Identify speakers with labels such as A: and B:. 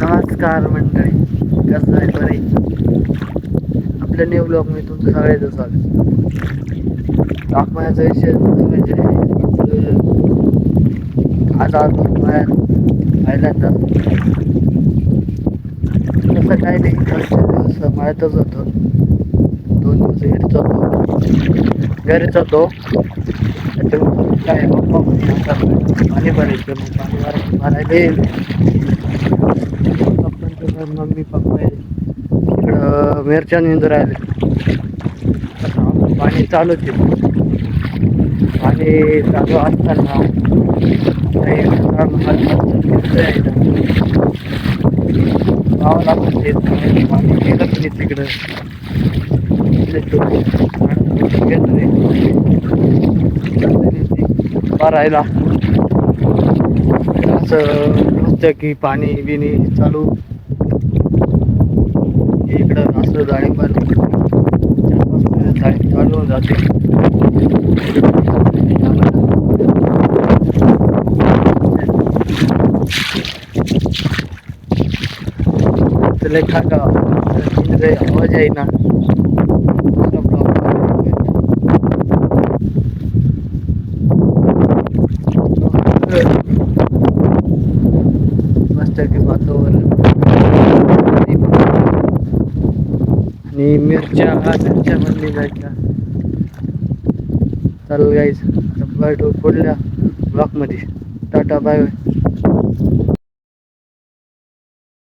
A: नमस्कार मंडळी, कसं आहे बरे? आपल्या न्यू ब्लॉग मी तुमचं सगळ्याचं स्वागत. तापमानाचा विषय म्हणजे आज आलो बाहेर पहिल्यांदा. तसं काही नाही, दिवस मळ्यातच होतो. 2 दिवस घरीच होतो. त्याच्यामुळे काय पप्पा पाणी भरायचं, मग पाणी भरायला येईल. पप्पांचं मम्मी पप्पा इकडं मिरच्या निंदू राहिले. पाणी चालूच आहे. पाणी चालू असताना काही गावाला पाणी गेलं तरी तिकडं भरायला असं नसतं की पाणी बिणी चालू इकडं असं डाळिंबार 4-5 महिने चालू होऊन जाते. लेखा का आवाज आहे ना, मस्त की वातावरण आणि मिरच्या बनली जायच्या. चालू गाईज, पुढल्या ब्लॉकमध्ये. Tata bye bye.